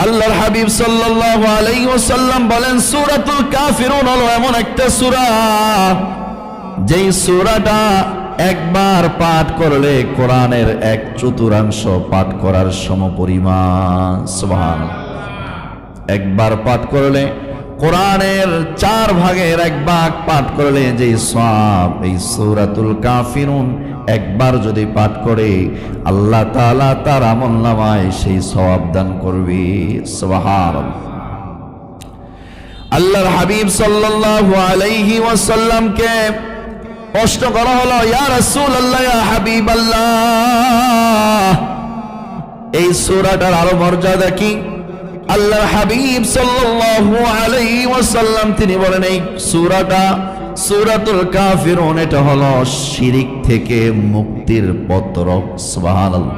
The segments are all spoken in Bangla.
আল্লাহর হাবিব সাল্লাল্লাহু আলাইহি ওয়াসাল্লাম বলেন, সূরাতুল কাফিরুন হলো এমন একটা সূরা, যেই সূরাটা একবার পাঠ করলে কোরআনের 1/4 পাঠ করার সমপরিমাণ। সুবহানাল্লাহ। একবার পাঠ করলে কোরআনের 4 ভাগের 1 ভাগ পাঠ করলে যেই সওয়াব, এই সূরাতুল কাফিরুন একবার যদি পাঠ করে আল্লাহ তাআলা তার আমলনামায় সেই সওয়াব দান করবে। সুবহানাল্লাহ। আল্লাহর হাবিব সাল্লাল্লাহু আলাইহি ওয়াসাল্লামকে প্রশ্ন করা হলো, ইয়া রাসূলুল্লাহ, ইয়া হাবিবাল্লাহ, এই সূরাটার আরো মর্যাদা কি? আল্লাহর হাবিব সাল্লাল্লাহু আলাইহি ওয়াসাল্লাম তিনি বলেন, এই সূরাটা সূরাতুল কাফিরুন এটা হলো শিরিক থেকে মুক্তির পত্র। সুবহানাল্লাহ।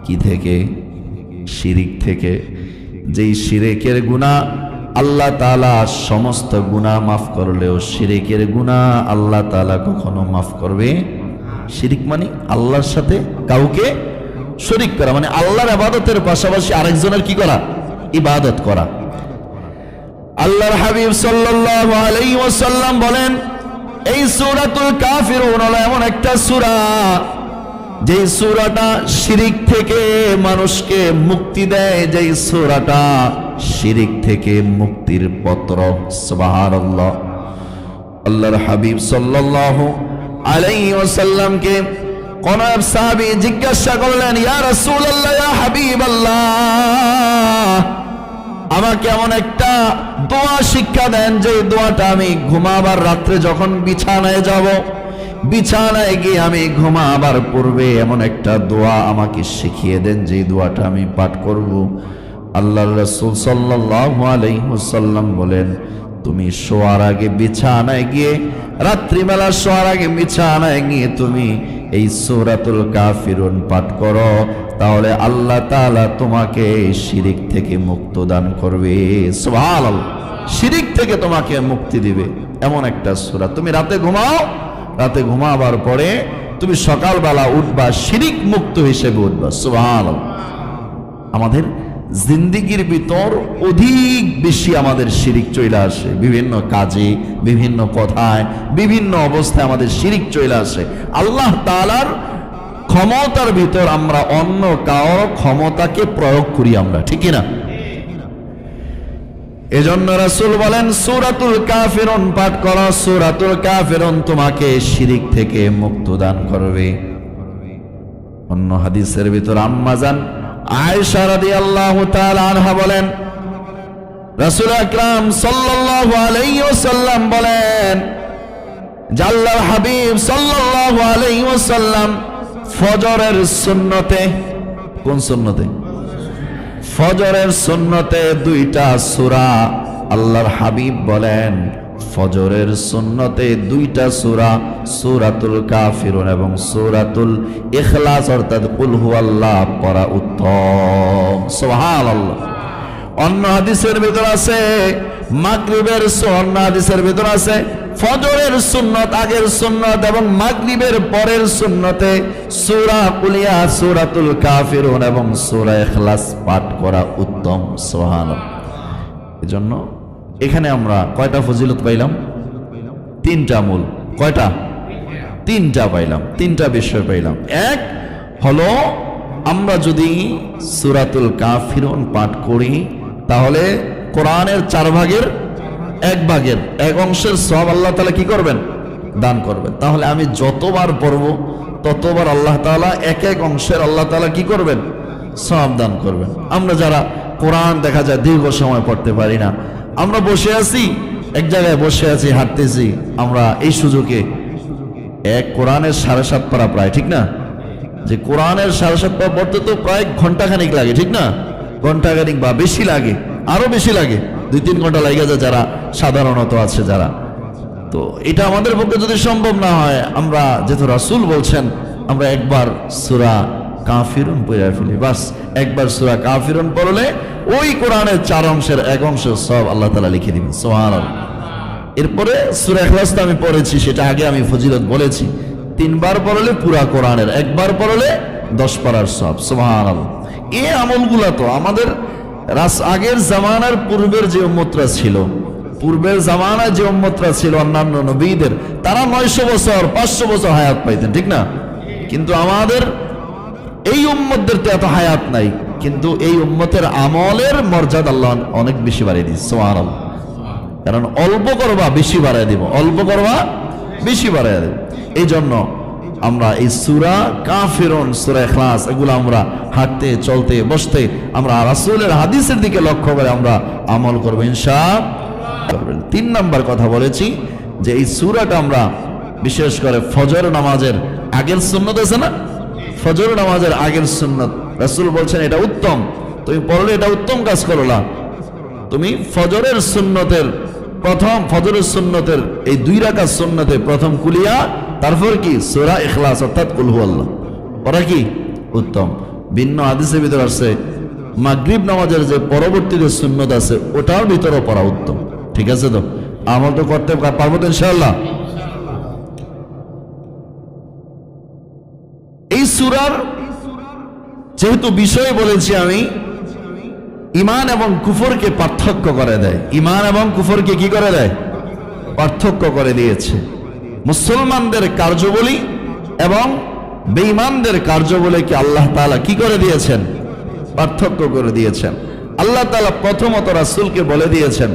কি থেকে? শিরিক থেকে। যেই শিরকের গুনাহ আল্লাহ তাআলা সমস্ত গুনাহ মাফ করলেও শিরকের গুনাহ আল্লাহ তাআলা কখনো মাফ করবে? শিরিক মানে আল্লাহর সাথে কাউকে শরীক করা, মানে আল্লাহর ইবাদতের পাশাপাশি আরেকজনের কি করা? ইবাদত করা। আল্লাহর হাবিব সাল্লাল্লাহু আলাইহি ওয়াসাল্লাম বলেন, এই সূরাতুল কাফিরুন হলো এমন একটা সূরা, যেই সূরাটা শিরিক থেকে মানুষকে মুক্তি দেয়, যেই সূরাটা শিরিক থেকে মুক্তির পত্র। সুবহানাল্লাহ। আল্লাহর হাবিব সাল্লাল্লাহু আলাইহি ওয়াসাল্লামকে কোন এক সাহাবী জিজ্ঞাসা করলেন, ইয়া রাসূলুল্লাহ, ইয়া হাবিবাল্লাহ, আমাকে এমন একটা দোয়া শিক্ষা দেন যে দোয়াটা আমি ঘুমাবার রাত্রে যখন বিছানায় যাব, বিছানায় গিয়ে আমি ঘুমাবার পূর্বে এমন একটা দোয়া আমাকে শিখিয়ে দেন যে দোয়াটা আমি পাঠ করব। আল্লাহর রাসূল সাল্লাল্লাহু আলাইহি ওয়াসাল্লাম বলেন, তুমি শোয়ার আগে বিছানায় গিয়ে, রাত্রিবেলা শোয়ার আগে বিছানায় গিয়ে তুমি এই সূরাতুল কাফিরুন পাঠ করো, তাহলে আল্লাহ তাআলা তোমাকে শিরিক থেকে মুক্ত দান করবে। সুবহানাল্লাহ। শিরিক থেকে তোমাকে মুক্তি দিবে এমন একটা সূরা। তুমি রাতে ঘুমাও, রাতে ঘুমাবার পরে তুমি সকালবেলা উঠবা শিরিক মুক্ত হিসেবে উঠবা। সুবহানাল্লাহ। আমাদের জিন্দেগির ভিতর অধিক বেশি আমাদের শিরিক চলে আসে, বিভিন্ন কাজে, বিভিন্ন কথায়, বিভিন্ন অবস্থায় আমাদের শিরিক চলে আসে। আল্লাহ তাআলার ক্ষমতার ভিতর আমরা অন্য কারো ক্ষমতাকে প্রয়োগ করি আমরা, ঠিক না? এজন্য রাসূল বলেন, সূরাতুল কাফিরুন পাঠ করো, সূরাতুল কাফিরুন তোমাকে শিরিক থেকে মুক্ত দান করবে। অন্য হাদিসের ভিতর আম্মা জান আয়েশা রাদিয়াল্লাহু তাআলা আনহা বলেন, রাসূল আকরাম সাল্লাল্লাহু আলাইহি ওয়াসাল্লাম বলেন, আল্লাহর হাবিব সাল্লাল্লাহু আলাইহি ওয়াসাল্লাম ফজরের সুন্নতে, কোন সুন্নতে? ফজরের সুন্নতে 2টা সূরা আল্লাহর হাবিব বলেন, ফজরের সুন্নতে 2টা সূরা, সূরাতুল কাফিরুন এবং সূরাতুল ইখলাস অর্থাৎ কুল হুয়াল্লাহ পড়া উত্তম। সুবহানাল্লাহ। অন্য হাদিসের ভিতর আছে মাগরিবের অন্য হাদিসের ভিতর আছে ফজরের সুন্নত আগের সুন্নত এবং মাগরিবের পরের সুন্নতে সূরা কুলিয়া, সূরাতুল কাফিরুন এবং সূরা ইখলাস পাঠ করা উত্তম। সুবহানাল্লাহ। এজন্য এখানে আমরা কয়টা ফজিলত পাইলাম? 3টা মূল। কয়টা? 3টা পাইলাম, 3টা বিষয় পাইলাম। এক হলো আমরা যদি সূরাতুল কাফিরুন পাঠ করি তাহলে কোরআনের 4 ভাগের 1 ভাগের 1 অংশের সওয়াব আল্লাহ তাআলা কি করবেন? দান করবেন। তাহলে আমি যতবার পড়ব ততবার আল্লাহ তাআলা 1 অংশের আল্লাহ তাআলা কি করবেন? সওয়াব দান করবেন। আমরা যারা কোরআন দেখা যায় দীর্ঘ সময় পড়তে পারি না, আমরা বসে আছি, এক জায়গায় বসে আছি, হাঁটতেছি, আমরা এই সুযোগে কোরআনের 7.5 পারা প্রায়, ঠিক না? যে কোরআনের 7.5 পারা পড়তে তো প্রায় ঘন্টাখানিক লাগে, ঠিক না? ঘন্টাখানিক বা বেশি লাগে, আরো বেশি লাগে, 2-3 ঘন্টা লাগে যায় যারা সাধারণত আছে যারা। তো এটা আমাদের পক্ষে যদি সম্ভব না হয়, আমরা যেহেতু রাসূল বলছেন আমরা একবার সূরা কাফিরুন পড়ে ফেলি, বাস একবার সূরা কাফিরুন পড়লে ওই কোরআনের 4 অংশের 1 অংশ সব আল্লাহ তাআলা লিখে দিবেন। সুবহানাল্লাহ। এরপরে সূরা ইখলাস তো আমি পড়েছি, সেটা আগে আমি ফজিলত বলেছি, 3 বার পড়লে পুরা কোরআনের, 1 বার পড়লে 10 পারার সওয়াব। সুবহানাল্লাহ। এই আমলগুলো তো আমাদের আগের জামানার পূর্বের যে উম্মতরা ছিল, পূর্বের জামানায় যে উম্মতরা ছিল অন্যান্য নবীদের, তারা 900 বছর 500 বছর হায়াত পাইতেন, ঠিক না? কিন্তু আমাদের এই উম্মতদের তো এত হায়াত নাই, কিন্তু এই উম্মতের আমলের মর্যাদা আল্লাহ অনেক বেশি বাড়িয়ে দিচ্ছে, সুবহানাল্লাহ। কারণ অল্প করবা বেশি বাড়ায় দিব, অল্প করবা বেশি বাড়ায় দেব। এই জন্য আমরা এই সূরা কাফিরুন, সূরা ইখলাস, এগুলো আমরা হাঁটতে চলতে বসতে আমরা রাসূলের হাদিসের দিকে লক্ষ্য করে আমরা আমল করবো ইনশাআল্লাহ। 3 নাম্বার কথা বলেছি যে এই সূরাটা আমরা বিশেষ করে ফজর নামাজের আগের সুন্নত আছে না, ফজর নামাজের আগের সুন্নত রাসূল বলছেন এটা উত্তম, তুমি পড়লে এটা উত্তম কাজ করলা। তুমি ফজরের সুন্নতের ফজরের সুন্নতের এই 2 রাকাত সুন্নতে প্রথম কুলিয়া, তারপর কি সূরা ইখলাস অর্থাৎ কুল হুয়াল্লাহ পড়া কি উত্তম। ভিন্ন হাদিসের ভিতর আছে মাগরিব নামাজের যে পরবর্তীতে সুন্নত আছে ওটার ভিতরে পড়া উত্তম। ঠিক আছে, তো আমল তো করতে পারবো তো ইনশাআল্লাহ। এই সূরার যেহেতু বিষয় বলেছি আমি, ঈমান এবং কুফরকে পার্থক্য করে দেয়, ঈমান এবং কুফরকে কি করে দেয়, পার্থক্য করে দিয়েছে। মুসলমানদের কার্যাবলী এবং বেঈমানদের কার্যাবলীকে আল্লাহ তাআলা কি করে দিয়েছেন, পার্থক্য করে দিয়েছেন। আল্লাহ তাআলা প্রথমত রাসূলকে বলে দিয়েছেন